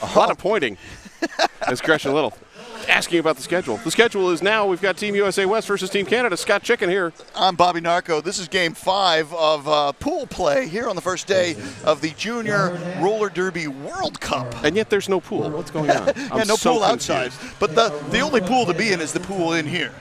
A lot of pointing. As Gretchen Little asking about the schedule. The schedule is now, we've got Team USA West versus Team Canada. Scott Chicken here. I'm Bobby Narco. This is Game 5 of pool play here on the first day of the Junior Roller Derby World Cup. And yet there's no pool. What's going on? Yeah, no pool outside. But the only pool to be in is the pool in here.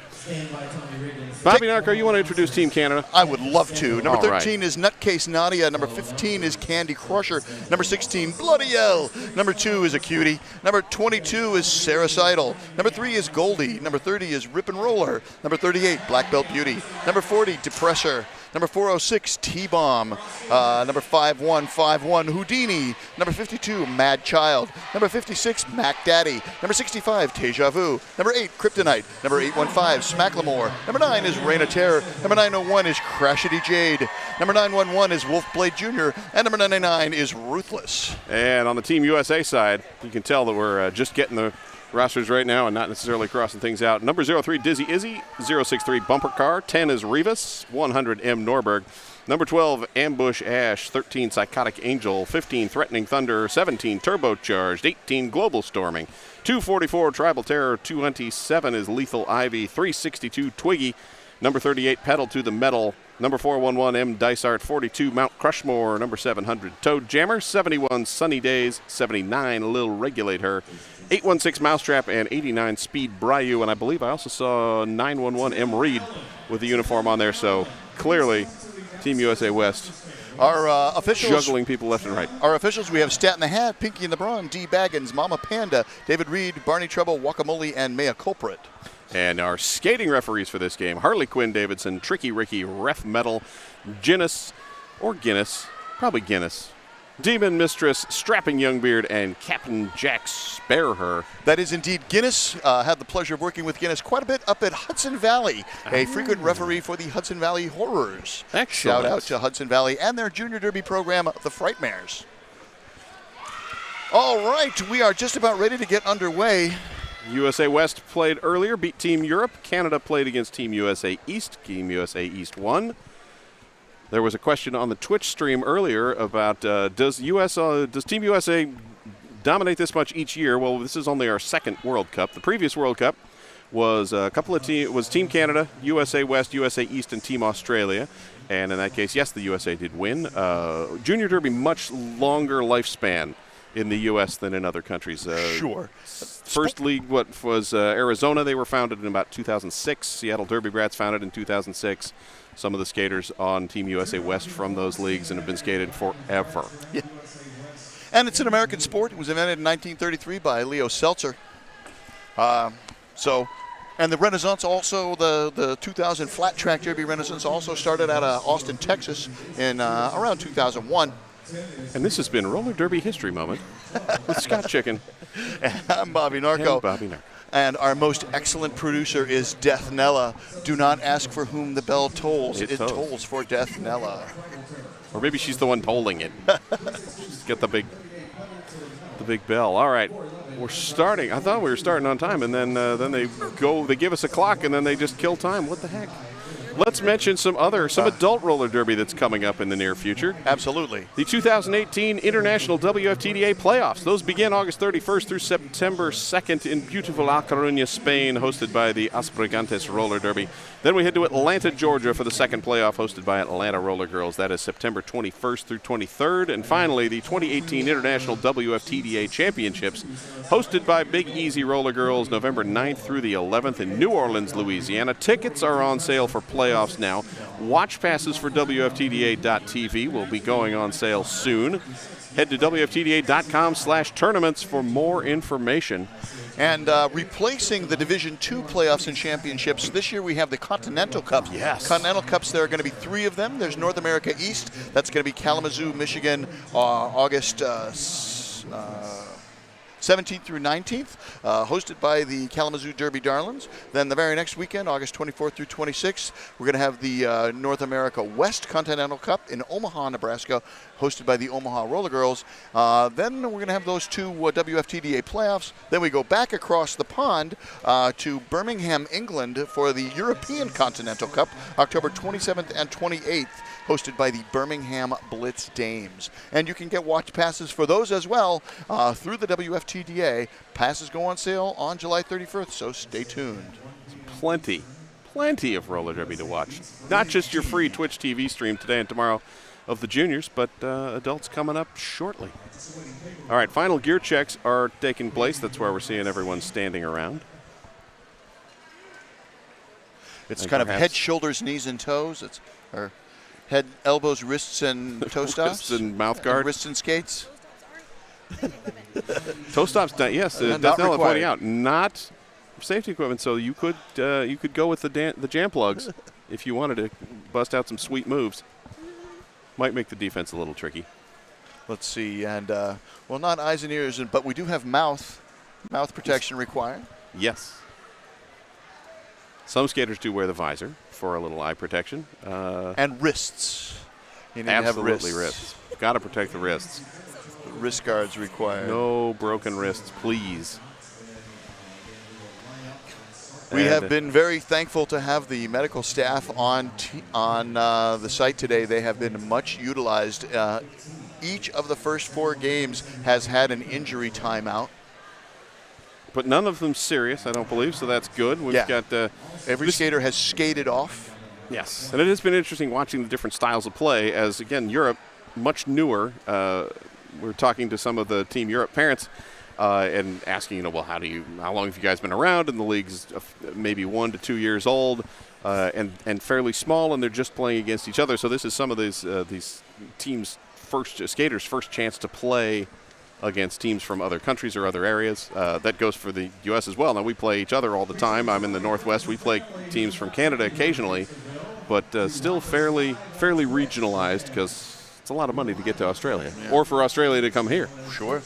Bobby Narco, you want to introduce Team Canada? I would love to. Number 13 right. is Nutcase Nadia. Number 15 is Candy Crusher. Number 16, Bloody L. Number 2 is a cutie. Number 22 is Sarah Seidel. Number 3 is Goldie. Number 30 is Rip and Roller. Number 38, Black Belt Beauty. Number 40, Depressor. Number 406, T-Bomb. Number 5151, Houdini. Number 52, Mad Child. Number 56, Mac Daddy. Number 65, Deja Vu. Number 8, Kryptonite. Number 815, Smacklemore. Number 9 is Reign of Terror. Number 901 is Crashity Jade. Number 911 is Wolfblade Jr. And number 99 is Ruthless. And on the Team USA side, you can tell that we're just getting the rosters right now and not necessarily crossing things out. Number 03, Dizzy Izzy. 063, Bumper Car. 10 is Rivas. 100, M. Norberg. Number 12, Ambush Ash. 13, Psychotic Angel. 15, Threatening Thunder. 17, Turbocharged. 18, Global Storming. 244, Tribal Terror. 227 is Lethal Ivy. 362, Twiggy. Number 38, Pedal to the Metal. Number 411, M. Dysart. 42, Mount Crushmore. Number 700, Toad Jammer. 71, Sunny Days. 79, Lil Regulate Her. 816 Mousetrap and 89 Speed Bryu, and I believe I also saw 911 M. Reed with the uniform on there, so clearly Team USA West Our officials, juggling people left and right. Our officials, we have Stat in the Hat, Pinky in the Brawn, D. Baggins, Mama Panda, David Reed, Barney Trouble, Guacamole, and Mea Culprit. And our skating referees for this game, Harley Quinn Davidson, Tricky Ricky, Ref Metal, Guinness, or Guinness, probably Guinness, Demon Mistress, Strapping Youngbeard, and Captain Jack Spare Her. That is indeed Guinness. Had the pleasure of working with Guinness quite a bit up at Hudson Valley, a frequent referee for the Hudson Valley Horrors. Excellent. Shout out to Hudson Valley and their Junior Derby program, the Frightmares. All right, we are just about ready to get underway. USA West played earlier, beat Team Europe. Canada played against Team USA East. Team USA East won. There was a question on the Twitch stream earlier about does Team USA dominate this much each year? Well, this is only our second World Cup. The previous World Cup was Team Canada, USA West, USA East, and Team Australia. And in that case, yes, the USA did win. Junior Derby, much longer lifespan in the U.S. than in other countries. Sure. First league, what was Arizona? They were founded in about 2006. Seattle Derby Brats founded in 2006. Some of the skaters on Team USA West from those leagues and have been skated forever. Yeah. And it's an American sport. It was invented in 1933 by Leo Seltzer. And the Renaissance also, the 2000 flat track derby Renaissance also started out of Austin, Texas in around 2001. And this has been Roller Derby History Moment with Scott Chicken. And I'm Bobby Narco. And Bobby Narco. And our most excellent producer is Death Nella. Do not ask for whom the bell tolls. It tolls for Death Nella. Or maybe she's the one tolling it. Just get the big bell. All right, we're starting. I thought we were starting on time, and then they give us a clock, and then they just kill time. What the heck? Let's mention some adult roller derby that's coming up in the near future. Absolutely. The 2018 International WFTDA Playoffs. Those begin August 31st through September 2nd in beautiful La Coruña, Spain, hosted by the Aspregantes Roller Derby. Then we head to Atlanta, Georgia for the second playoff, hosted by Atlanta Roller Girls. That is September 21st through 23rd. And finally, the 2018 International WFTDA Championships, hosted by Big Easy Roller Girls, November 9th through the 11th in New Orleans, Louisiana. Tickets are on sale for playoffs now. Watch passes for WFTDA.tv will be going on sale soon. Head to WFTDA.com/tournaments for more information. And replacing the Division II playoffs and championships, this year we have the Continental Cup. Yes. Continental Cups, there are going to be 3 of them. There's North America East. That's going to be Kalamazoo, Michigan, August 17th through 19th, hosted by the Kalamazoo Derby Darlings. Then the very next weekend, August 24th through 26th, we're going to have the North America West Continental Cup in Omaha, Nebraska, hosted by the Omaha Roller Girls. Then we're going to have those 2 WFTDA playoffs. Then we go back across the pond to Birmingham, England for the European Continental Cup, October 27th and 28th. hosted by the Birmingham Blitz Dames. And you can get watch passes for those as well through the WFTDA. Passes go on sale on July 31st, so stay tuned. Plenty of roller derby to watch. Not just your free Twitch TV stream today and tomorrow of the juniors, but adults coming up shortly. All right, final gear checks are taking place. That's where we're seeing everyone standing around. It's kind of head, shoulders, knees, and toes. It's or head, elbows, wrists, and toe stops. Wrists and mouth guard. Wrists and skates. Toe stops, yes. Definitely pointing out, not safety equipment. So you could go with the jam plugs if you wanted to bust out some sweet moves. Might make the defense a little tricky. Let's see, and well, not eyes and ears, but we do have mouth protection required. Yes. Some skaters do wear the visor for a little eye protection. And wrists. You need absolutely to have wrists. Got to protect the wrists. Wrist guards required. No broken wrists, please. We have been very thankful to have the medical staff on the site today. They have been much utilized. Each of the first 4 games has had an injury timeout. But none of them serious, I don't believe, so that's good. We've got every skater has skated off. Yes, and it has been interesting watching the different styles of play as, again, Europe, much newer. We're talking to some of the Team Europe parents and asking, well, how long have you guys been around? And the league's maybe 1 to 2 years old and fairly small, and they're just playing against each other. So this is some of these teams' skaters' first chance to play against teams from other countries or other areas. That goes for the U.S. as well. Now, we play each other all the time. I'm in the Northwest. We play teams from Canada occasionally, but still fairly regionalized because it's a lot of money to get to Australia or for Australia to come here. Sure.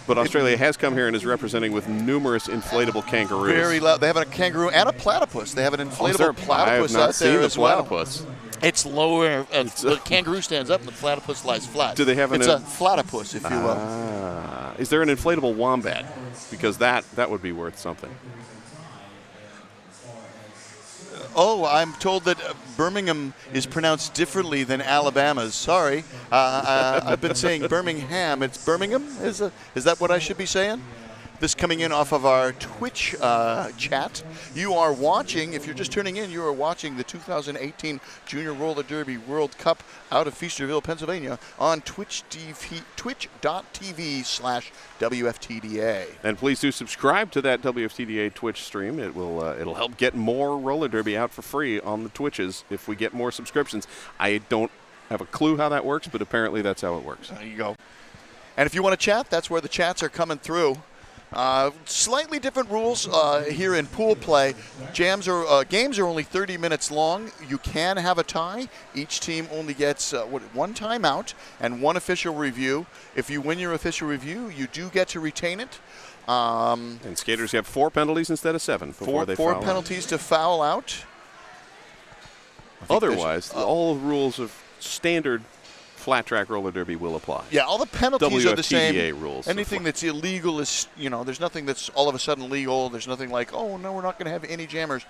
But Australia has come here and is representing with numerous inflatable kangaroos. Very loud. They have a kangaroo and a platypus. They have an inflatable platypus I have not out there seen the as well. platypus. It's lower. The kangaroo stands up and the platypus lies flat. Do they have It's a platypus, if you will. Is there an inflatable wombat? Because that would be worth something. Oh, I'm told that Birmingham is pronounced differently than Alabama's. Sorry. I've been saying Birmingham. It's Birmingham? Is that what I should be saying? This coming in off of our Twitch chat. You are watching, if you're just tuning in, you are watching the 2018 Junior Roller Derby World Cup out of Feasterville, Pennsylvania on twitch.tv/WFTDA. And please do subscribe to that WFTDA Twitch stream. It'll help get more roller derby out for free on the Twitches if we get more subscriptions. I don't have a clue how that works, but apparently that's how it works. There you go. And if you want to chat, that's where the chats are coming through. Slightly different rules here in pool play. Games are only 30 minutes long. You can have a tie. Each team only gets 1 timeout and 1 official review. If you win your official review, you do get to retain it. And skaters have 4 penalties instead of 7 before they foul out. 4 penalties to foul out. Otherwise, all the rules of standard flat track roller derby will apply. Yeah, all the penalties are the same. WFTDA rules. Anything that's illegal is, there's nothing that's all of a sudden legal. There's nothing like, oh, no, we're not going to have any jammers.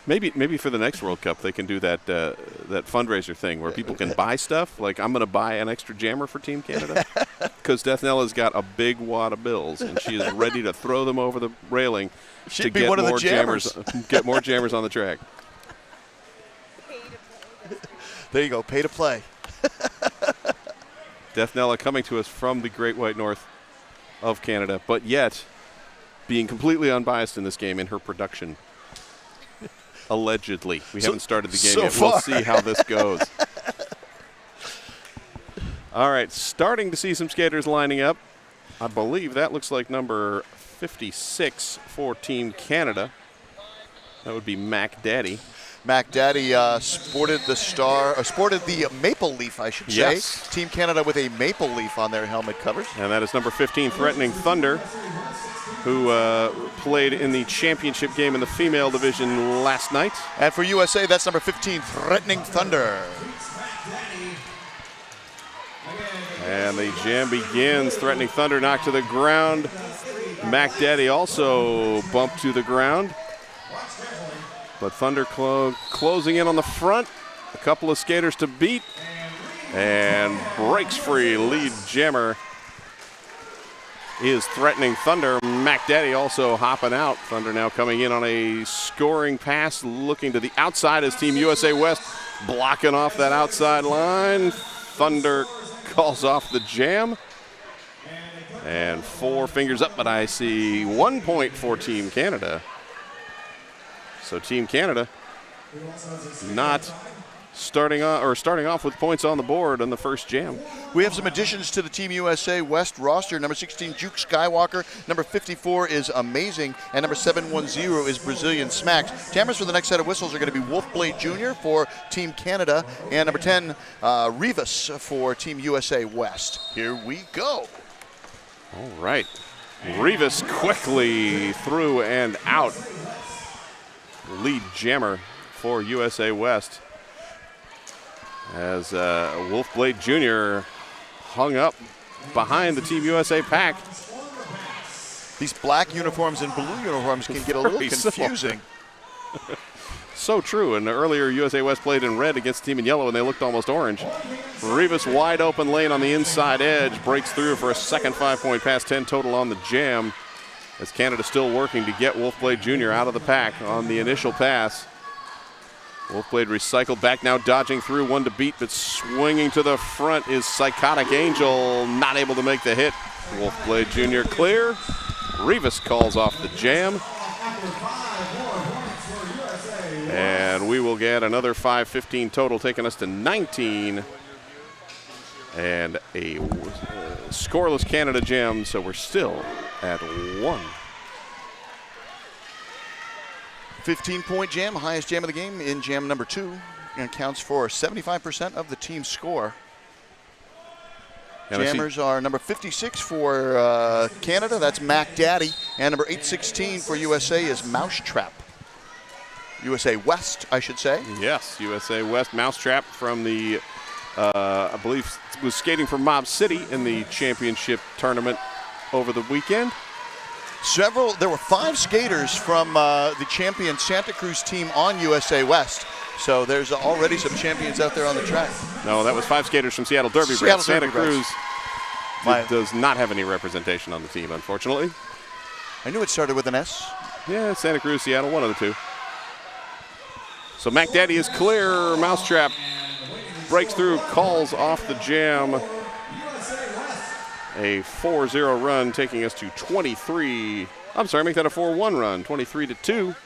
Maybe for the next World Cup they can do that fundraiser thing where people can buy stuff. Like, I'm going to buy an extra jammer for Team Canada because Deathnella's got a big wad of bills and she is ready to throw them over the railing to get more jammers. Get more jammers on the track. There you go, pay to play. Deathnella coming to us from the Great White North of Canada, but yet being completely unbiased in this game in her production. Allegedly. We haven't started the game yet. We'll see how this goes. All right, starting to see some skaters lining up. I believe that looks like number 56 for Team Canada. That would be Mac Daddy. Mac Daddy sported the maple leaf, I should say. Yes. Team Canada with a maple leaf on their helmet covers. And that is number 15, Threatening Thunder, who played in the championship game in the female division last night. And for USA, that's number 15, Threatening Thunder. And the jam begins. Threatening Thunder knocked to the ground. Mac Daddy also bumped to the ground. But Thunder closing in on the front. A couple of skaters to beat. And breaks free. Lead jammer is threatening Thunder. McDaddy also hopping out. Thunder now coming in on a scoring pass, looking to the outside as Team USA West blocking off that outside line. Thunder calls off the jam. And 4 fingers up, but I see 1 point for Team Canada. So Team Canada not starting off with points on the board on the first jam. We have some additions to the Team USA West roster. Number 16, Juke Skywalker. Number 54 is Amazing. And number 710 is Brazilian Smacks. Jammers for the next set of whistles are going to be Wolfblade Jr. for Team Canada. And number 10, Rivas for Team USA West. Here we go. All right. Rivas quickly through and out. Lead jammer for USA West. As Wolfblade Jr. hung up behind the Team USA pack. These black uniforms and blue uniforms can get a little confusing. So true. And earlier, USA West played in red against the team in yellow, and they looked almost orange. Rivas wide open lane on the inside edge. Breaks through for a second 5-point pass, 10 total on the jam. As Canada still working to get Wolfblade Jr. out of the pack on the initial pass. Wolfblade recycled back now, dodging through, 1 to beat, but swinging to the front is Psychotic Angel, not able to make the hit. Wolfblade Jr. clear. Rivas calls off the jam. And we will get another 5-15 total, taking us to 19. And a scoreless Canada jam, so we're still at 1. 15-point jam, highest jam of the game in jam number 2, and accounts for 75% of the team's score. And Jammers are number 56 for Canada, that's McDaddy, and number 816 for USA is Mousetrap. USA West, I should say. Yes, USA West Mousetrap from the, I believe, was skating for Mob City in the championship tournament over the weekend. There were 5 skaters from the champion Santa Cruz team on USA West. So there's already some champions out there on the track. No, that was 5 skaters from Seattle Derby. Santa Cruz does not have any representation on the team, unfortunately. I knew it started with an S. Yeah, Santa Cruz, Seattle, one of the two. So McDaddy is clear. Mousetrap breaks through, calls off the jam. A 4-0 run, taking us to 23. I'm sorry, make that a 4-1 run, 23-2.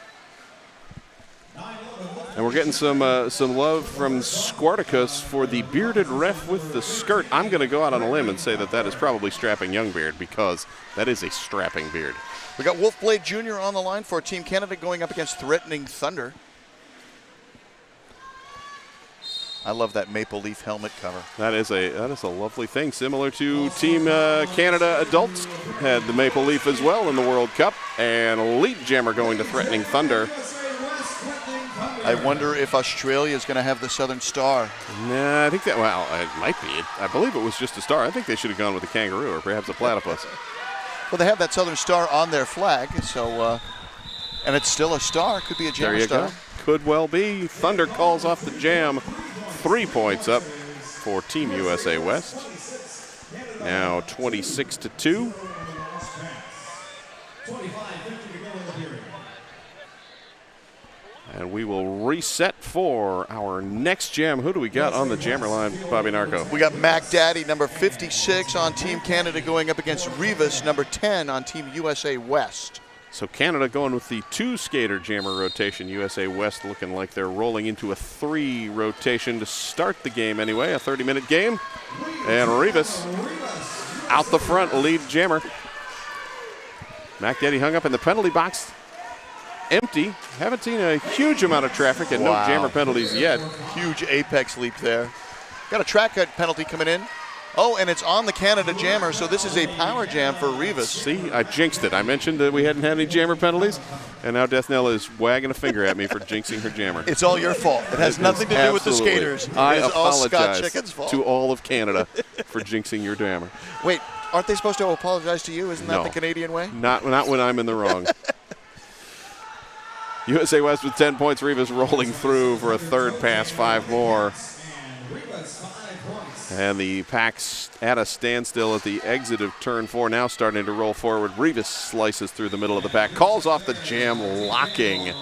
And we're getting some love from Squarticus for the bearded ref with the skirt. I'm going to go out on a limb and say that is probably Strapping Youngbeard, because that is a strapping beard. We got Wolfblade Jr. on the line for Team Canada going up against Threatening Thunder. I love that maple leaf helmet cover. That is a lovely thing, similar to Team Canada Adults had the maple leaf as well in the World Cup, and lead jammer going to Threatening Thunder. I wonder if Australia is going to have the Southern Star. Nah, I think that, well, it might be. I believe it was just a star. I think they should have gone with a kangaroo or perhaps a platypus. Well, they have that Southern Star on their flag, so and it's still a star. Could be a jammer star. Go. Could well be. Thunder calls off the jam. 3 points up for Team USA West. Now 26-2. And we will reset for our next jam. Who do we got on the jammer line, Bobby Narco? We got McDaddy, number 56 on Team Canada, going up against Rivas, number 10 on Team USA West. So Canada going with the 2-skater jammer rotation. USA West looking like they're rolling into a 3 rotation to start the game anyway, a 30-minute game. And Rivas out the front, lead jammer. McDaddy hung up in the penalty box. Empty. Haven't seen a huge amount of traffic and no jammer penalties yet. Huge apex leap there. Got a track cut penalty coming in. Oh, and it's on the Canada jammer, so this is a power jam for Rivas. See, I jinxed it. I mentioned that we hadn't had any jammer penalties, and now Death Knell is wagging a finger at me for jinxing her jammer. It's all your fault. It has nothing to do with the skaters. I it is all Scott apologize Chicken's fault. to all of Canada for jinxing your jammer. Wait, aren't they supposed to apologize to you? Isn't that No. the Canadian way? Not when I'm in the wrong. USA West with 10 points. Rivas rolling through for a third pass, 5 more. And the pack's at a standstill at the exit of turn 4, now starting to roll forward. Rivas slices through the middle of the pack, calls off the jam, locking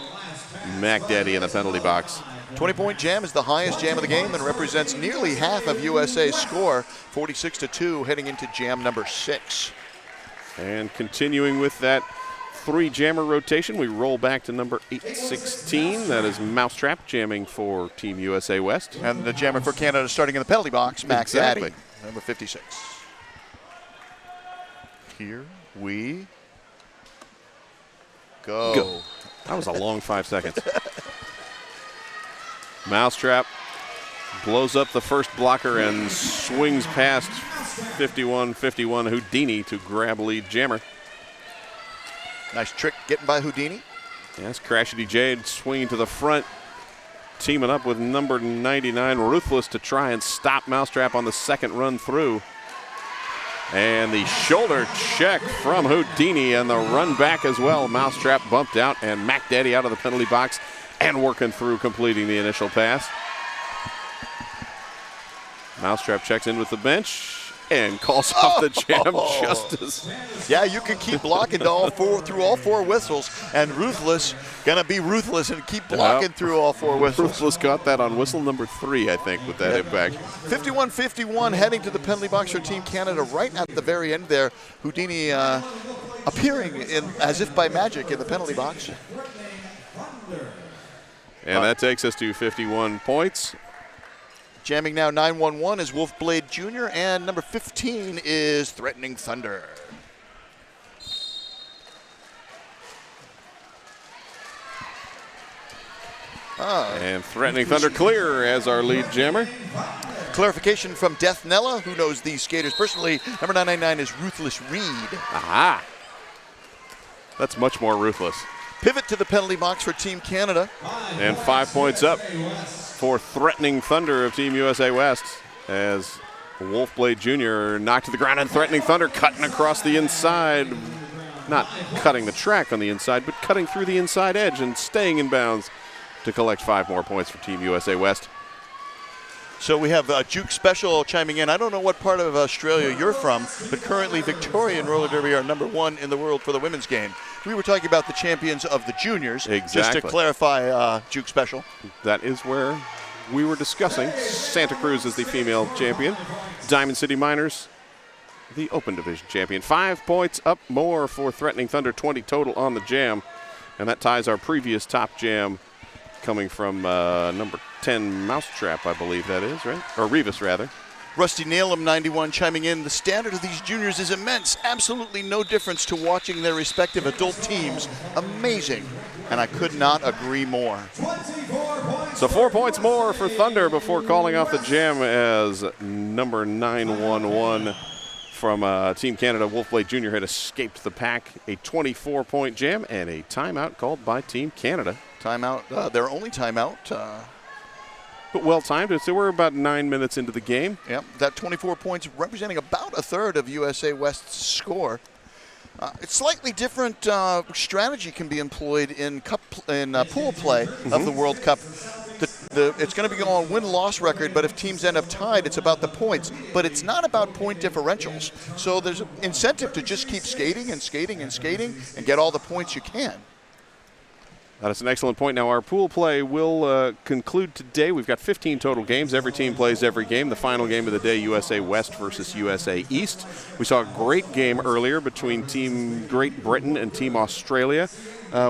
McDaddy in the penalty box. 20-point jam is the highest jam of the game and represents nearly half of USA's score, 46-2, heading into jam number 6. And continuing with that 3-jammer rotation, we roll back to number 816. That is Mousetrap jamming for Team USA West. And the jammer for Canada starting in the penalty box, Max Exactly. Addy, number 56. Here we go. That was a long 5 seconds. Mousetrap blows up the first blocker and swings past 51-51 Houdini to grab lead jammer. Nice trick getting by Houdini. Yes, Crashity Jade swinging to the front, teaming up with number 99 Ruthless to try and stop Mousetrap on the second run through. And the shoulder check from Houdini and the run back as well. Mousetrap bumped out and McDaddy out of the penalty box and working through, completing the initial pass. Mousetrap checks in with the bench and calls off the jam just as. Yeah, you can keep blocking to through all 4 whistles, and Ruthless gonna be ruthless and keep blocking through all 4 whistles. Ruthless got that on whistle number 3, I think, with that impact. 51-51 heading to the penalty box for Team Canada right at the very end there. Houdini appearing as if by magic in the penalty box. And that takes us to 51 points. Jamming now 911 is Wolfblade Jr. and number 15 is Threatening Thunder. And Threatening Thunder clear as our lead jammer. Clarification from Death Nella, who knows these skaters personally. Number 999 is Ruthless Reed. Aha! That's much more ruthless. Pivot to the penalty box for Team Canada. And 5 points up for Threatening Thunder of Team USA West as Wolfblade Jr. knocked to the ground, and Threatening Thunder cutting across the inside. Not cutting the track on the inside, but cutting through the inside edge and staying in bounds to collect 5 more points for Team USA West. So we have Juke Special chiming in. I don't know what part of Australia you're from, but currently Victoria and roller derby are number 1 in the world for the women's game. We were talking about the champions of the juniors. Exactly. Just to clarify, Juke Special. That is where we were discussing. Santa Cruz is the female champion. Diamond City Miners, the open division champion. 5 points up more for Threatening Thunder, 20 total on the jam. And that ties our previous top jam coming from number 10 Mousetrap, I believe that is, right? Or Rivas, rather. Rusty Nailum, 91, chiming in. The standard of these juniors is immense. Absolutely no difference to watching their respective adult teams. Amazing. And I could not agree more. So 4 points more for Thunder before calling off the jam as number 911 from Team Canada, Wolfblade Jr. had escaped the pack. A 24-point jam and a timeout called by Team Canada. Timeout, their only timeout. But well timed. So we're about 9 minutes into the game. Yep, that 24 points representing about a third of USA West's score. It's slightly different strategy can be employed in pool play of the World Cup. It's going to be on win-loss record, but if teams end up tied, it's about the points. But it's not about point differentials. So there's an incentive to just keep skating and skating and skating and get all the points you can. That is an excellent point. Now, our pool play will conclude today. We've got 15 total games. Every team plays every game. The final game of the day, USA West versus USA East. We saw a great game earlier between Team Great Britain and Team Australia.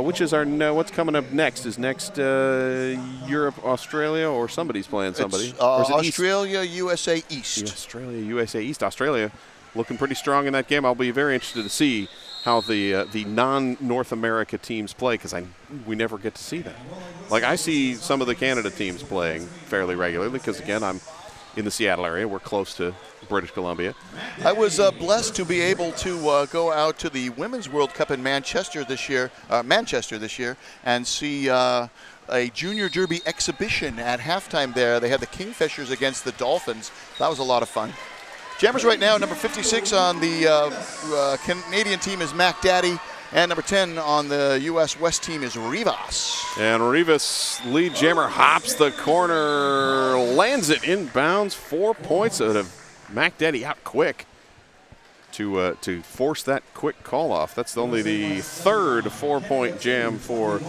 Which is what's coming up next? Is next Europe, Australia, or somebody's playing somebody? It's, Australia, East? USA East. Australia, USA East. Australia looking pretty strong in that game. I'll be very interested to see how the non-North America teams play, because we never get to see that. Like, I see some of the Canada teams playing fairly regularly because, again, I'm in the Seattle area. We're close to British Columbia. I was blessed to be able to go out to the Women's World Cup in Manchester this year, and see a junior derby exhibition at halftime there. They had the Kingfishers against the Dolphins. That was a lot of fun. Jammers right now, number 56 on the Canadian team is McDaddy. And number 10 on the U.S. West team is Rivas. And Rivas, lead jammer, hops the corner, lands it inbounds. 4 points out of Mac Daddy out quick to force that quick call off. That's only the third 4-point jam for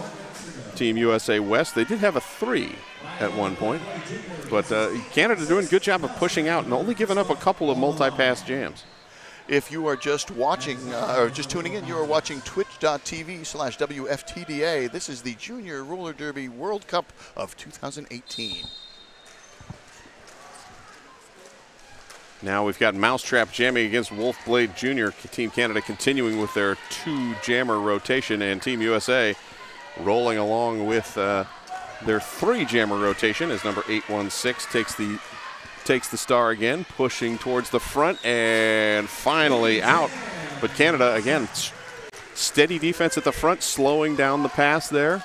Team USA West. They did have a 3 at one point, but Canada doing a good job of pushing out and only giving up a couple of multi-pass jams. If you are just watching or just tuning in, you are watching twitch.tv/WFTDA. This is the Junior Roller Derby World Cup of 2018. Now we've got Mousetrap jamming against Wolfblade Jr. Team Canada continuing with their 2-jammer rotation, and Team USA rolling along with their 3-jammer rotation as number 816 takes the star again, pushing towards the front and finally out. But Canada, again, steady defense at the front, slowing down the pass there.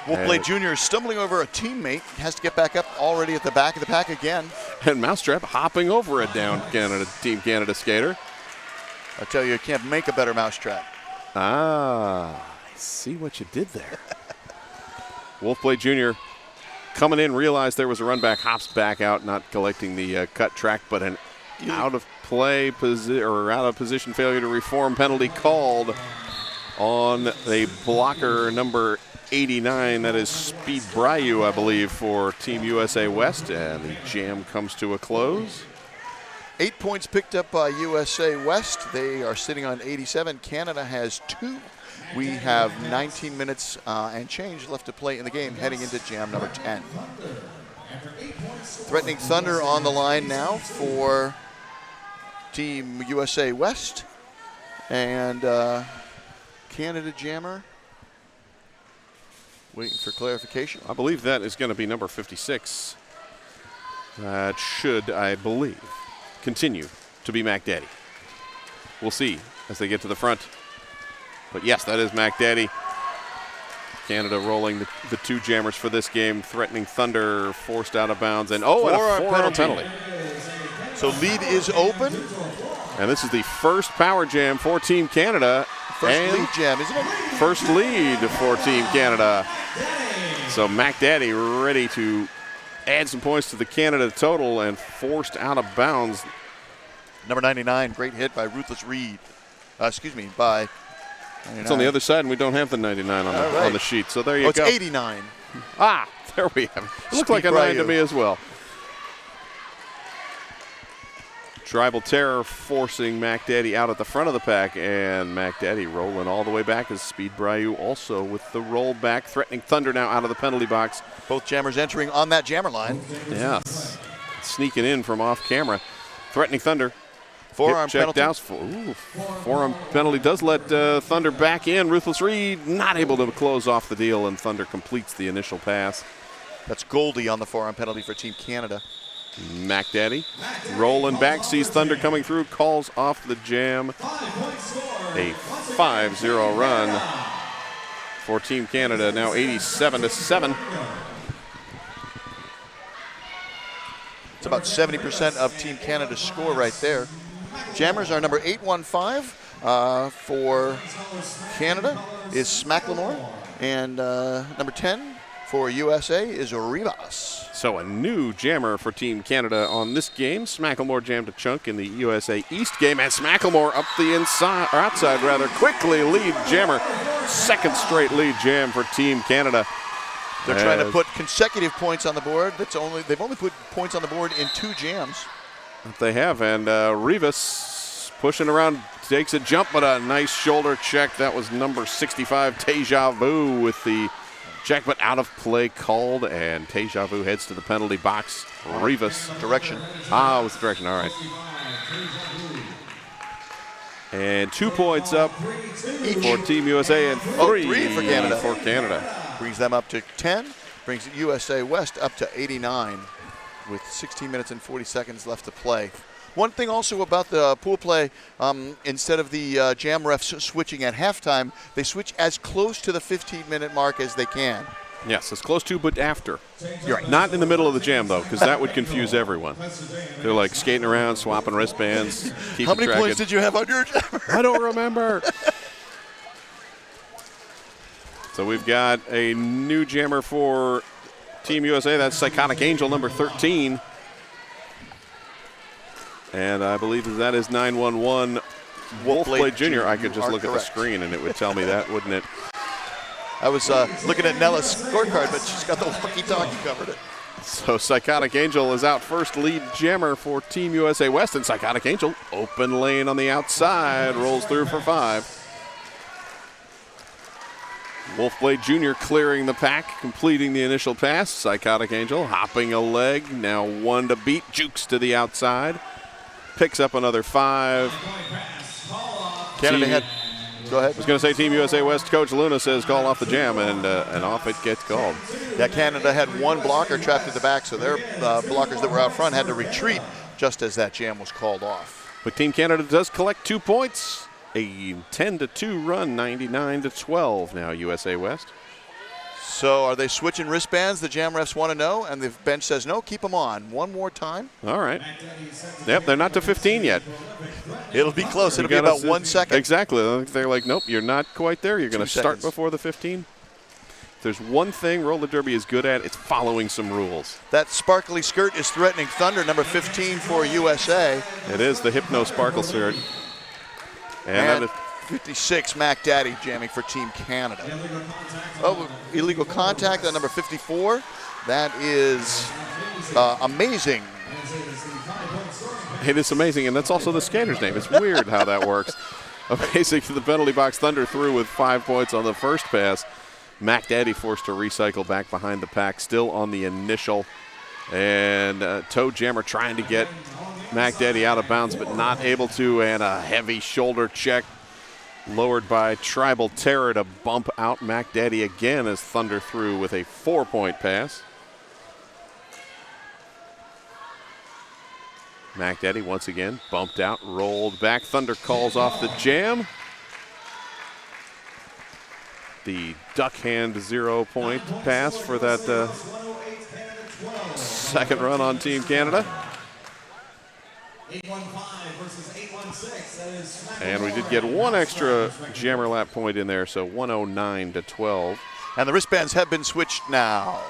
Wolfblade Jr. stumbling over a teammate, has to get back up, already at the back of the pack again. And Mousetrap hopping over a down Team Canada skater. I tell you can't make a better Mousetrap. I see what you did there. Wolfblade Jr. coming in, realized there was a run back, hops back out, not collecting the cut track, but an out of play or out of position failure to reform penalty called on the blocker number 89. That is Speed Bryu, I believe, for Team USA West, and the jam comes to a close. 8 points picked up by USA West. They are sitting on 87. Canada has 2. We have 19 minutes and change left to play in the game, heading into jam number 10. Threatening Thunder on the line now for Team USA West. And Canada jammer waiting for clarification. I believe that is going to be number 56. That should, I believe, continue to be Mac Daddy. We'll see as they get to the front. But yes, that is Mac Daddy. Canada rolling the 2 jammers for this game. Threatening Thunder, forced out of bounds, and a forearm penalty. So lead is open. And this is the first power jam for Team Canada. First lead jam, isn't it? First lead for Team Canada. So Mac Daddy ready to add some points to the Canada total and forced out of bounds. Number 99, great hit by Ruthless Reed. By 99. It's on the other side, and we don't have the 99 on the sheet. So there you go. It's 89. There we have it. It looked like a 9 to me as well. Tribal Terror forcing Mac Daddy out at the front of the pack, and Mac Daddy rolling all the way back as Speed Bryu also with the roll back. Threatening Thunder now out of the penalty box. Both jammers entering on that jammer line. Yes. Sneaking in from off camera. Threatening Thunder. Forearm checked penalty. Out. Forearm penalty does let Thunder back in. Ruthless Reed not able to close off the deal, and Thunder completes the initial pass. That's Goldie on the forearm penalty for Team Canada. Mac Daddy rolling back, sees Thunder coming through, calls off the jam. A 5-0 run for Team Canada, now 87-7. It's about 70% of Team Canada's score right there. Jammers are number 815 for Canada is Smacklemore, and number 10 for USA is Rivas. So a new jammer for Team Canada on this game. Smacklemore jammed a chunk in the USA East game, and Smacklemore up the inside, or outside rather, quickly lead jammer. Second straight lead jam for Team Canada. They're trying to put consecutive points on the board. They've only put points on the board in 2 jams. They have, and Rivas pushing around, takes a jump, but a nice shoulder check. That was number 65, Teja Vu, with the check, but out of play called, and Teja Vu heads to the penalty box. Rivas. Direction. It was direction, all right. And 2 points up for Team USA, and 3 for Canada. For Canada. Brings them up to 10, brings USA West up to 89 with 16 minutes and 40 seconds left to play. One thing also about the pool play, instead of the jam refs switching at halftime, they switch as close to the 15-minute mark as they can. Yes, it's close to, but after. You're right. Not in the middle of the jam, though, because that would confuse everyone. They're like skating around, swapping wristbands. How many points did you have on your jammer? I don't remember. So we've got a new jammer for Team USA. That's Psychotic Angel, number 13. And I believe that is 911 Wolfblade Jr. I could just look at the screen and it would tell me that, wouldn't it? I was looking at Nella's scorecard, but she's got the walkie-talkie covered it. So Psychotic Angel is out first, lead jammer for Team USA West, and Psychotic Angel, open lane on the outside, rolls through for 5. Wolfblade Jr. clearing the pack, completing the initial pass. Psychotic Angel hopping a leg, now 1 to beat, jukes to the outside, picks up another 5. Canada had. Go ahead. I was going to say Team USA West coach Luna says call off the jam, and off it gets called. Yeah, Canada had 1 blocker trapped at the back, so their blockers that were out front had to retreat just as that jam was called off. But Team Canada does collect 2 points. A 10-2 run, 99-12 now USA West. So are they switching wristbands? The jam refs want to know, and the bench says no, keep them on. One more time. All right. Yep, they're not to 15 yet. It'll be close. It'll be about 1 second. Exactly. They're like, nope, you're not quite there. You're going to start before the 15. If there's one thing roller derby is good at, it's following some rules. That sparkly skirt is threatening thunder, number 15 for USA. It is the Hypno Sparkle skirt. And 56, Mac Daddy jamming for Team Canada. Oh, illegal contact on number 54. That is amazing. It is amazing, and that's also the skater's name. It's weird how that works. Amazing, the penalty box Thunder through with 5 points on the first pass. Mac Daddy forced to recycle back behind the pack, still on the initial. And Toe Jammer trying to get Mac Daddy out of bounds, but not able to, and a heavy shoulder check lowered by Tribal Terror to bump out Mac Daddy again as Thunder through with a 4-point pass. Mac Daddy once again bumped out, rolled back. Thunder calls off the jam. The duck hand 0-point pass for that second run on Team Canada. And we did get 1 extra jammer lap point in there, so 109-12. And the wristbands have been switched now.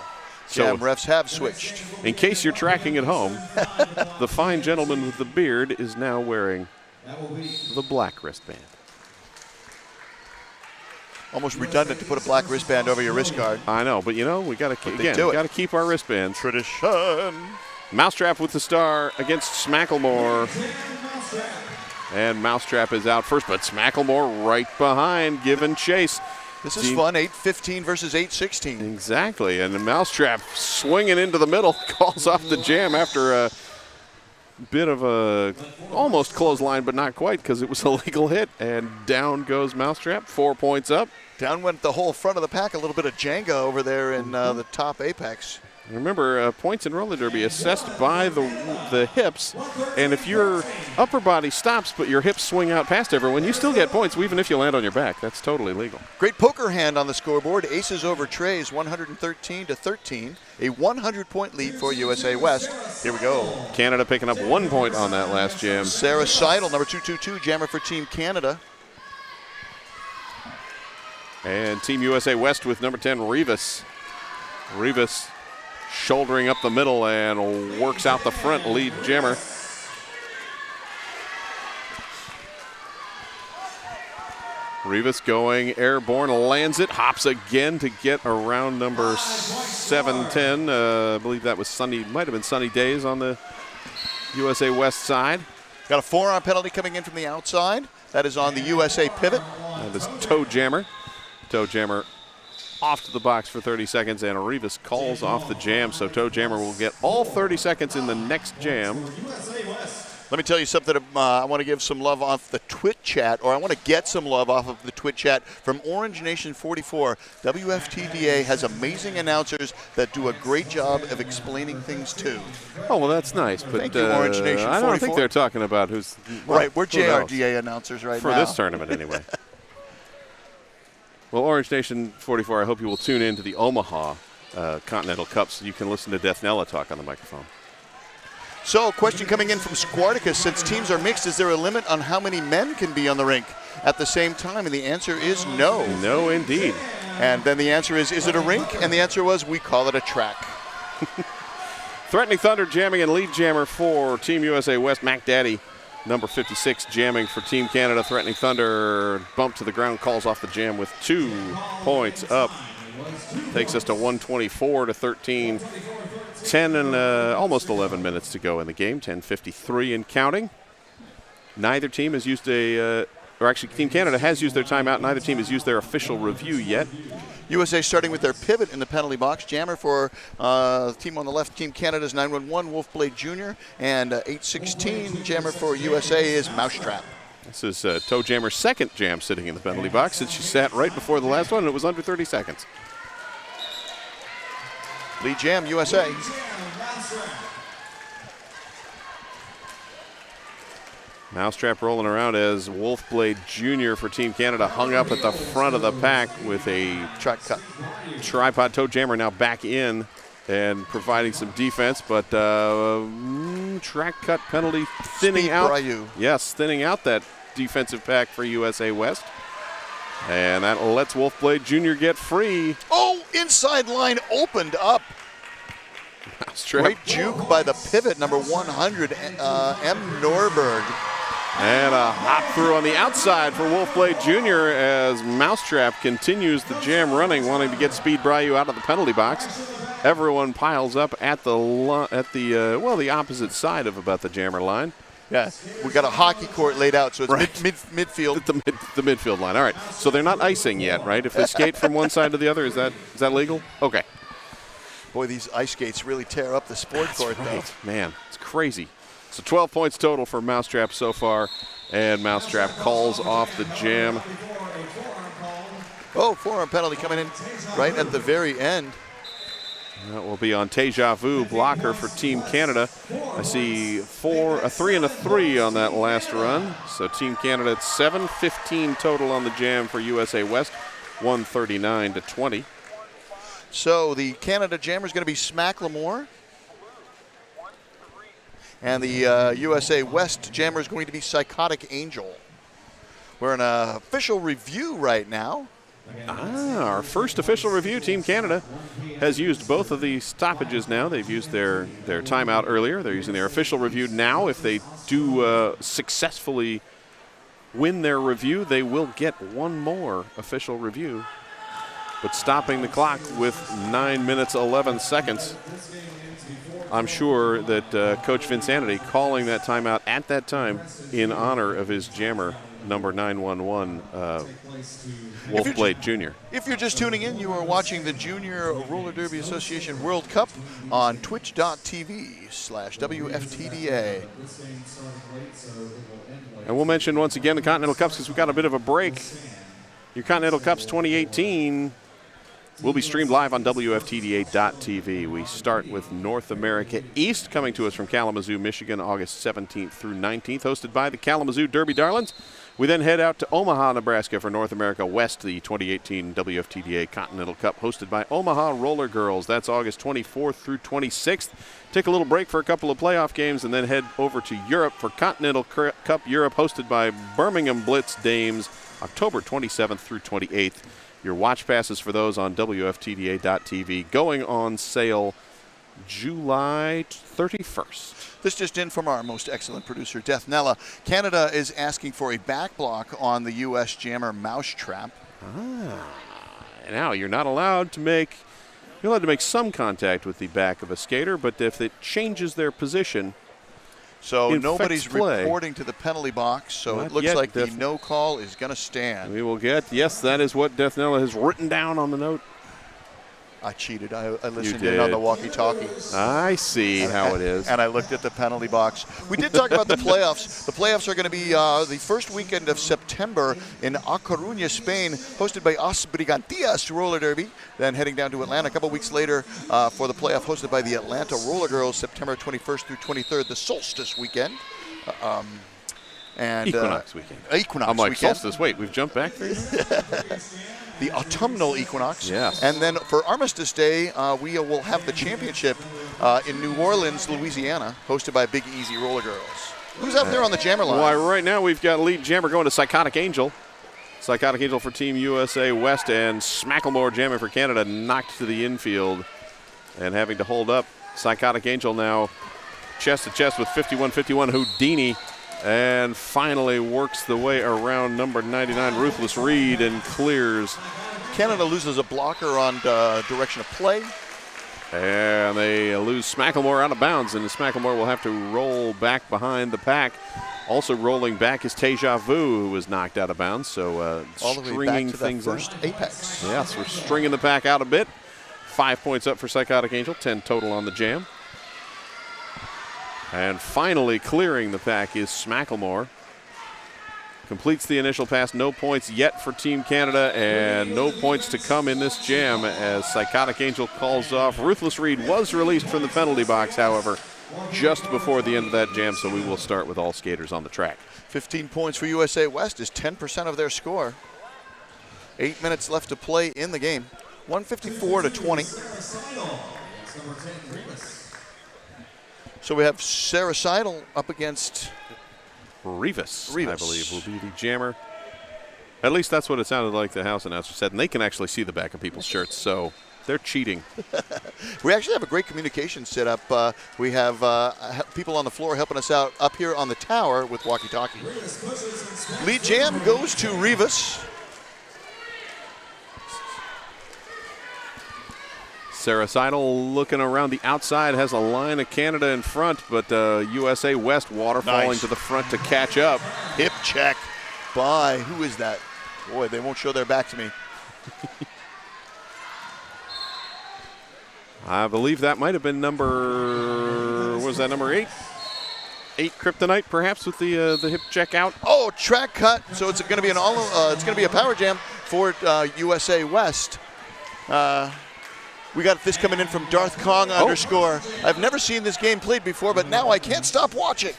Jam refs have switched. In case you're tracking at home, the fine gentleman with the beard is now wearing the black wristband. Almost redundant to put a black wristband over your wrist guard. I know, but you know, we got to keep our wristbands. Tradition. Mousetrap with the star against Smacklemore. And Mousetrap is out first, but Smacklemore right behind, giving chase. This is fun, 8-15 versus 8-16. Exactly, and the Mousetrap swinging into the middle, calls off the jam after a bit of a almost clothesline, but not quite because it was a legal hit. And down goes Mousetrap, 4 points up. Down went the whole front of the pack, a little bit of Jenga over there in the top apex. Remember, points in roller derby assessed by the hips, and if your upper body stops but your hips swing out past everyone, you still get points even if you land on your back. That's totally legal. Great poker hand on the scoreboard. Aces over trays, 113-13. A 100-point lead for USA West. Here we go. Canada picking up 1 point on that last jam. Sarah Seidel, number 222, jammer for Team Canada. And Team USA West with number 10, Rivas. Rivas shouldering up the middle and works out the front, lead jammer. Rivas going airborne, lands it, hops again to get around number 710. I believe that was sunny, might have been sunny days on the USA West side. Got a forearm penalty coming in from the outside. That is on the USA pivot. That is Toe Jammer. Toe Jammer off to the box for 30 seconds, and Rivas calls off the jam, so Toe Jammer will get all 30 seconds in the next jam. Let me tell you something. I want to give some love off the Twit chat, or I want to get some love off of the Twit chat from Orange Nation 44. WFTDA has amazing announcers that do a great job of explaining things too. Oh, well, that's nice. But thank you, Orange Nation 44. I don't think they're talking about who's... Well, right, we're JRDA announcers right now. For this tournament, anyway. Well, Orange Nation 44, I hope you will tune in to the Omaha Continental Cup so you can listen to Deathnella talk on the microphone. So, question coming in from Squarticus. Since teams are mixed, is there a limit on how many men can be on the rink at the same time? And the answer is no. No, indeed. And then the answer is it a rink? And the answer was, we call it a track. Threatening Thunder jamming and lead jammer for Team USA West. Mac Daddy, number 56, jamming for Team Canada. Threatening Thunder bump to the ground, calls off the jam with 2 points up. Takes us to 124-13. 10 and almost 11 minutes to go in the game. 10:53 and counting. Neither team has used or actually Team Canada has used their timeout. Neither team has used their official review yet. USA starting with their pivot in the penalty box. Jammer for the team on the left, Team Canada's 911 Wolfblade Jr. And 816 jammer for USA is Mousetrap. This is Toe Jammer's second jam sitting in the penalty box since she sat right before the last one, and it was under 30 seconds. Lead jam, USA. Mousetrap rolling around as Wolfblade Jr. for Team Canada hung up at the front of the pack with a Track cut. tripod. Toe Jammer now back in and providing some defense, but track cut penalty thinning Speed out. Brayu. Yes, thinning out that defensive pack for USA West. And that lets Wolfblade Jr. get free. Oh, inside line opened up. Mousetrap. Great juke by the pivot, number 100, M. Norberg. And a hop through on the outside for Wolfblade Jr. as Mousetrap continues the jam running, wanting to get Speed Brayu out of the penalty box. Everyone piles up at the opposite side of about the jammer line. Yeah, we got a hockey court laid out, so it's Right. midfield. The midfield line. All right, so they're not icing yet, right? If they skate from one side to the other, is that legal? Okay. Boy, these ice skates really tear up the sport court, though. Man, it's crazy. So 12 points total for Mousetrap so far, and Mousetrap calls off the jam. Oh, forearm penalty coming in right at the very end. That will be on Teja Vu, blocker for Team Canada. I see a 3 and a 3 on that last run. So Team Canada at 7:15 total on the jam for USA West, 139-20. So the Canada jammer is going to be Smack Lamore. And the USA West jammer is going to be Psychotic Angel. We're in an official review right now. Our first official review. Team Canada has used both of the stoppages now. They've used their timeout earlier. They're using their official review now. If they do successfully win their review, they will get one more official review. But stopping the clock with 9 minutes, 11 seconds, I'm sure that Coach Vinsanity calling that timeout at that time in honor of his jammer, number 911, Wolfblade Jr. If you're just tuning in, you are watching the Junior Roller Derby Association World Cup on twitch.tv/WFTDA. And we'll mention once again the Continental Cups because we've got a bit of a break. Your Continental Cups 2018 will be streamed live on WFTDA.tv. We start with North America East, coming to us from Kalamazoo, Michigan, August 17th through 19th, hosted by the Kalamazoo Derby Darlings. We then head out to Omaha, Nebraska for North America West, the 2018 WFTDA Continental Cup, hosted by Omaha Roller Girls. That's August 24th through 26th. Take a little break for a couple of playoff games and then head over to Europe for Continental Cup Europe, hosted by Birmingham Blitz Dames, October 27th through 28th. Your watch passes for those on WFTDA.tv going on sale July 31st. This just in from our most excellent producer, Deathnella. Canada is asking for a back block on the U.S. jammer Mousetrap. Now you're not allowed to make some contact with the back of a skater, but if it changes their position, so nobody's play. reporting to the penalty box, so Not it looks yet, like the no call is going to stand. we will get, yes, that is what Deathnella has written down on the note. I cheated. I listened did. in on the walkie-talkie. I see how it is. And I looked at the penalty box. We did talk about the playoffs. The playoffs are going to be the first weekend of September in A Coruña, Spain, hosted by Os Brigantillas Roller Derby. Then heading down to Atlanta a couple weeks later for the playoff hosted by the Atlanta Roller Girls, September 21st through 23rd, the Solstice weekend. And Equinox weekend. Equinox I'm like, weekend. Solstice, wait, we've jumped back there? the autumnal equinox. Yes. And then for Armistice Day, we will have the championship in New Orleans, Louisiana, hosted by Big Easy Roller Girls. Who's up there on the jammer line? Why, right now we've got lead jammer going to Psychotic Angel. Psychotic Angel for Team USA West, and Smacklemore jamming for Canada, knocked to the infield and having to hold up. Psychotic Angel now chest to chest with 51-51 Houdini, and finally works the way around number 99 Ruthless Reed and clears. Canada loses a blocker on direction of play. And they lose Smacklemore out of bounds, and Smacklemore will have to roll back behind the pack. Also rolling back is Teja Vu, who was knocked out of bounds, so all the way stringing back to things that first out. apex. Yes, we're stringing the pack out a bit. 5 points up for Psychotic Angel, 10 total on the jam. And finally clearing the pack is Smacklemore. Completes the initial pass. No points yet for Team Canada, and no points to come in this jam as Psychotic Angel calls off. Ruthless Reed was released from the penalty box, however, just before the end of that jam, so we will start with all skaters on the track. 15 points for USA West is 10% of their score. 8 minutes left to play in the game. 154-20. So we have Sarah Seidel up against Rivas, Rivas, I believe, will be the jammer. At least that's what it sounded like the house announcer said, and they can actually see the back of people's shirts, so they're cheating. We actually have a great communication set up. We have people on the floor helping us out up here on the tower with walkie-talkie. Lead jam goes to Rivas. Sarah Seidel looking around the outside, has a line of Canada in front, but USA West waterfalling to the front to catch up. Hip check by, who is that? Boy, they won't show their back to me. I believe that might have been number, what was that, number 8? 8 Kryptonite, perhaps, with the hip check out. Oh, track cut. So it's going to be it's going to be a power jam for USA West. We got this coming in from Darth Kong _ I've never seen this game played before, but now I can't stop watching.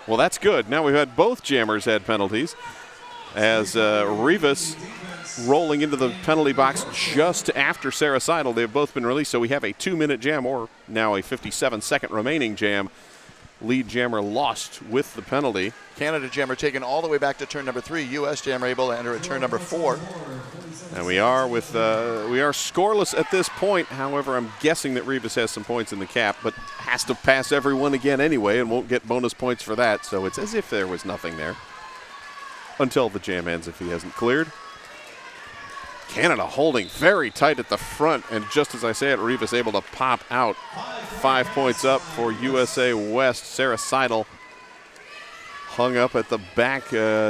Well, that's good. Now we've had both jammers had penalties as Rivas rolling into the penalty box just after Sarah Seidel. They've both been released, so we have a 2-minute jam, or now a 57-second remaining jam. Lead jammer lost with the penalty. Canada jammer taken all the way back to turn number 3. U.S. jammer able to enter at turn number 4. And we are scoreless at this point. However, I'm guessing that Rivas has some points in the cap, but has to pass everyone again anyway and won't get bonus points for that. So it's as if there was nothing there until the jam ends if he hasn't cleared. Canada holding very tight at the front, and just as I say it, Rivas able to pop out. 5 points up for USA West. Sarah Seidel hung up at the back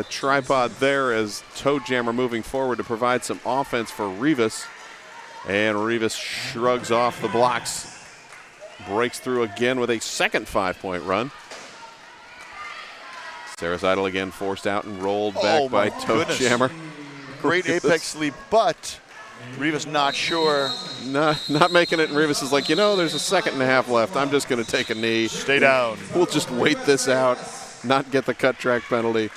tripod there as toe jammer moving forward to provide some offense for Rivas. And Rivas shrugs off the blocks, breaks through again with a second 5-point run. Sarah Seidel again forced out and rolled back by toe jammer. Great apex leap, but Rivas not sure. Not making it, and Rivas is like, there's a second and a half left. I'm just going to take a knee. Stay down. We'll just wait this out, not get the cut track penalty.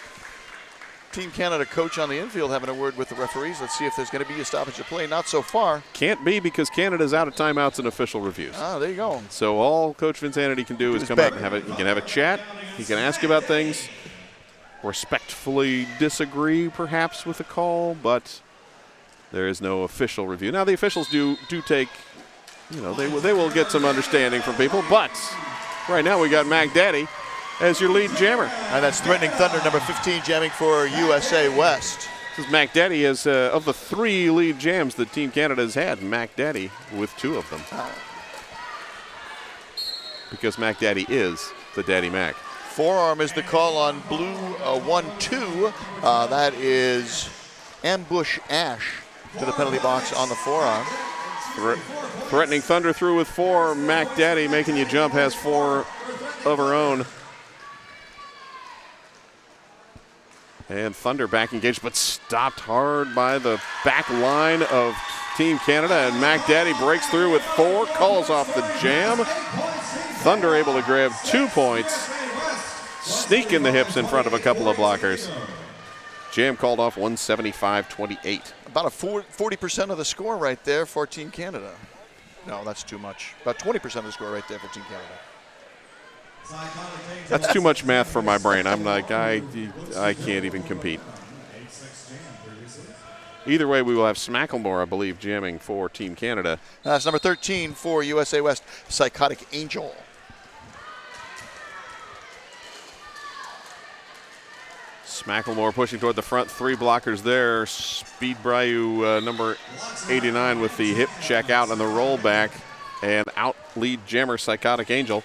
Team Canada coach on the infield having a word with the referees. Let's see if there's going to be a stoppage of play. Not so far. Can't be, because Canada's out of timeouts and official reviews. Ah, there you go. So all Coach Vinsanity can do is come out and he can have a chat. He can ask about things. Respectfully disagree perhaps with the call, but there is no official review. Now the officials do take, they will get some understanding from people, but right now we got Mac Daddy as your lead jammer. And that's Threatening Thunder, number 15, jamming for USA West. This is Mac Daddy, as of the 3 lead jams that Team Canada has had, Mac Daddy with 2 of them. Because Mac Daddy is the Daddy Mac. Forearm is the call on blue 1-2. That is Ambush Ash to the penalty box on the forearm. Threatening Thunder through with 4. Mac Daddy making you jump has 4 of her own. And Thunder back engaged, but stopped hard by the back line of Team Canada. And Mac Daddy breaks through with 4, calls off the jam. Thunder able to grab 2 points. Sneak in the hips in front of a couple of blockers. Jam called off 175-28. About a 40% of the score right there for Team Canada. No, that's too much. About 20% of the score right there for Team Canada. That's too much math for my brain. I'm like, I can't even compete. Either way, we will have Smacklemore, I believe, jamming for Team Canada. That's number 13 for USA West, Psychotic Angel. Smacklemore pushing toward the front, 3 blockers there. Speed Bryu, number 89, with the hip check out and the rollback, and out lead jammer Psychotic Angel.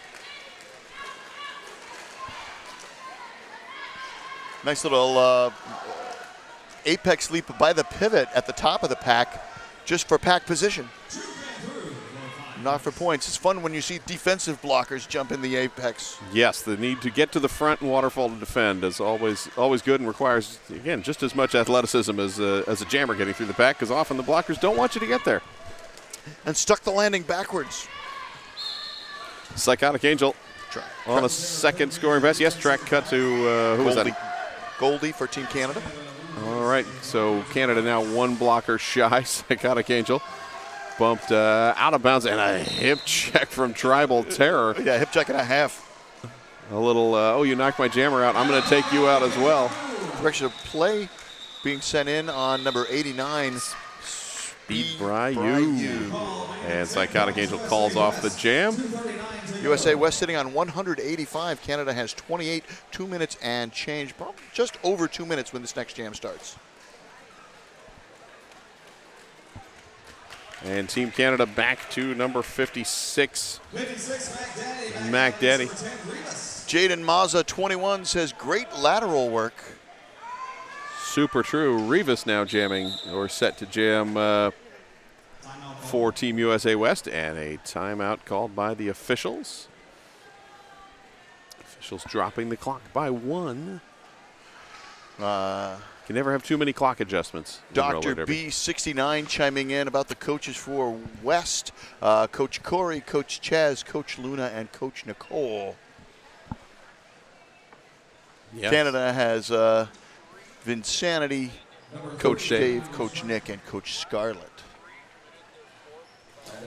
Nice little apex leap by the pivot at the top of the pack, just for pack position. Not for points. It's fun when you see defensive blockers jump in the apex. Yes, the need to get to the front and waterfall to defend is always good, and requires, again, just as much athleticism as a jammer getting through the pack, because often the blockers don't want you to get there. And stuck the landing backwards. Psychotic Angel on a second scoring pass. Yes, track cut to, who was that? Goldie for Team Canada. All right, so Canada now 1 blocker shy. Psychotic Angel bumped out of bounds, and a hip check from Tribal Terror. Yeah, hip check and a half. A little, you knocked my jammer out. I'm going to take you out as well. Direction of play being sent in on number 89. Speed Bryu. And Psychotic Angel calls off the jam. USA West sitting on 185. Canada has 28, 2 minutes and change. Probably just over 2 minutes when this next jam starts. And Team Canada back to number 56, Mac Daddy. Jaden Mazza, 21, says great lateral work. Super true. Rivas now jamming, or set to jam for Team USA West, and a timeout called by the officials. Officials dropping the clock by 1. Can never have too many clock adjustments. Dr. B69 chiming in about the coaches for West. Coach Corey, Coach Chaz, Coach Luna, and Coach Nicole. Yes. Canada has Vinsanity, Coach Dave, Coach Nick, and Coach Scarlett.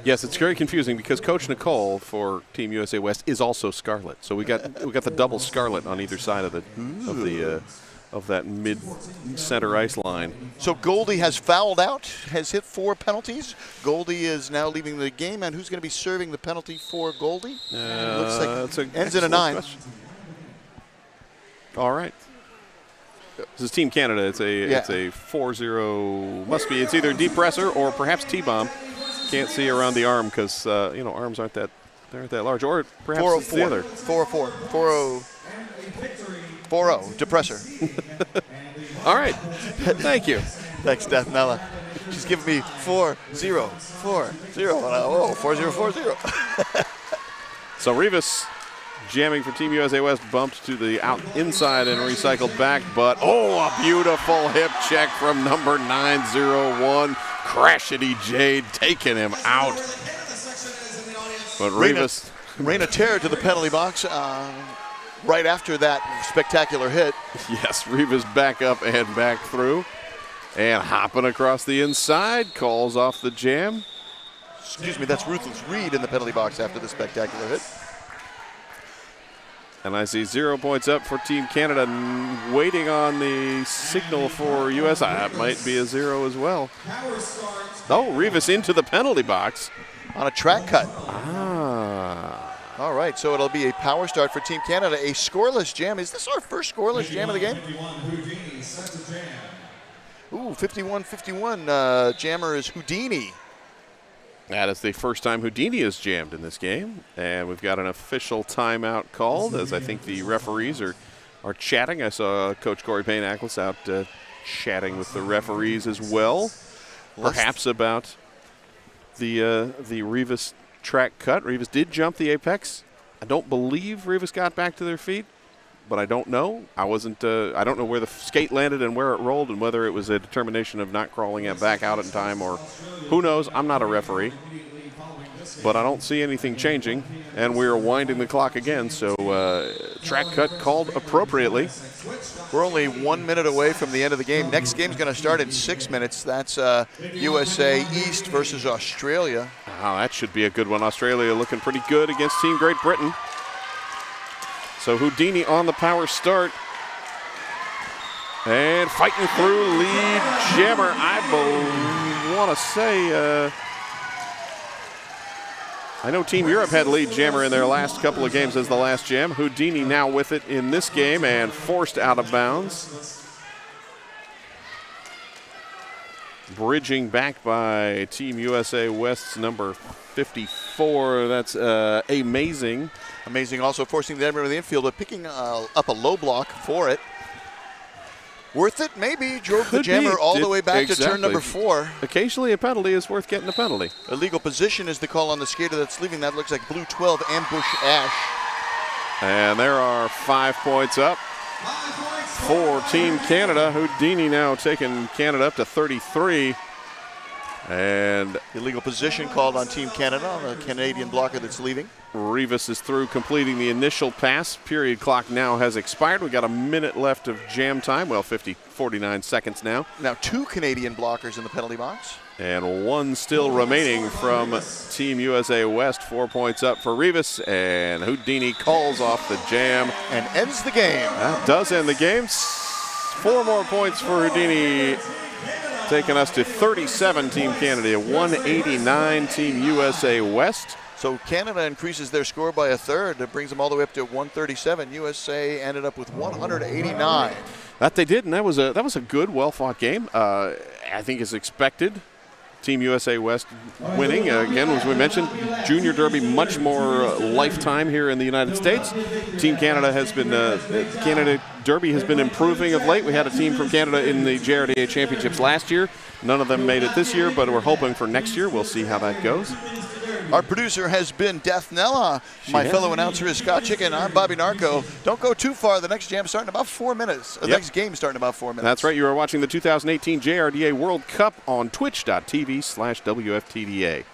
Yes, it's very confusing because Coach Nicole for Team USA West is also Scarlett. So we got the double Scarlett on either side of that mid-center ice line. So Goldie has fouled out, has hit 4 penalties. Goldie is now leaving the game, and who's going to be serving the penalty for Goldie? Looks like ends in a 9. Question. All right. This is Team Canada. It's a 4-0. Must be. It's either depressor or perhaps T-bomb. Can't see around the arm because arms aren't that large, or perhaps it's the other. 4-0. 4-0. Depressor. All right. Thank you. Thanks, Dathnella. She's giving me 4-0. 4-0. Oh, 4-0. So Rivas jamming for Team USA West, bumped to the inside and recycled back, but a beautiful hip check from number 901. Crashity Jade taking him out. But Rivas. Raina Terror to the penalty box right after that spectacular hit. Yes, Rivas back up and back through. And hopping across the inside, calls off the jam. Excuse me, that's Ruthless Reed in the penalty box after the spectacular hit. And I see 0 points up for Team Canada, waiting on the signal for US. That might be a 0 as well. Oh, Rivas into the penalty box. On a track cut. Ah. All right, so it'll be a power start for Team Canada. A scoreless jam. Is this our first scoreless jam of the game? Ooh, 51-51. Jammer is Houdini. That is the first time Houdini has jammed in this game. And we've got an official timeout called, as I think the referees are chatting. I saw Coach Corey Payne-Ackles out chatting with the referees as well, perhaps about the Rivas track cut. Rivas did jump the apex. I don't believe Rivas got back to their feet, but I don't know. I don't know where the skate landed and where it rolled, and whether it was a determination of not crawling it back out in time, or who knows. I'm not a referee. but I don't see anything changing, and we are winding the clock again, so track cut called appropriately. We're only 1 minute away from the end of the game. Next game's going to start in 6 minutes. That's USA East versus Australia. Oh, that should be a good one. Australia looking pretty good against Team Great Britain. So Houdini on the power start. And fighting through lead jammer. I want to say, I know Team Europe had lead jammer in their last couple of games as the last jam. Houdini now with it in this game and forced out of bounds. Bridging back by Team USA West's number 54. That's amazing. Amazing also forcing the Denver to the infield, but picking up a low block for it. Worth it? Maybe. Drove the jammer all the way back to turn number 4. Occasionally a penalty is worth getting a penalty. Illegal position is the call on the skater that's leaving. That looks like blue 12, ambush ash. And there are 5 points up for Team Canada. Houdini now taking Canada up to 33. And illegal position called on Team Canada on the Canadian blocker that's leaving. Rivas is through completing the initial pass. Period clock now has expired. We got a minute left of jam time. Well, 49 seconds now. Now 2 Canadian blockers in the penalty box. And 1 still remaining from Team USA West. 4 points up for Rivas. And Houdini calls off the jam. And ends the game. That does end the game. 4 more points for Houdini, taking us to 37 Team Canada, 189 Team USA West. So Canada increases their score by a third. It brings them all the way up to 137. USA ended up with 189. That they did, and that was a good, well-fought game. I think as expected. Team USA West winning. Again, as we mentioned, Junior Derby much more lifetime here in the United States. Team Canada has been, Canada Derby has been improving of late. We had a team from Canada in the JRDA Championships last year. None of them made it this year, but we're hoping for next year. We'll see how that goes. Our producer has been Death Nella. My fellow announcer is Scott Chicken. I'm Bobby Narco. Don't go too far. The next jam starting in about 4 minutes. The next game starting in about 4 minutes. That's right. You are watching the 2018 JRDA World Cup on twitch.tv/WFTDA.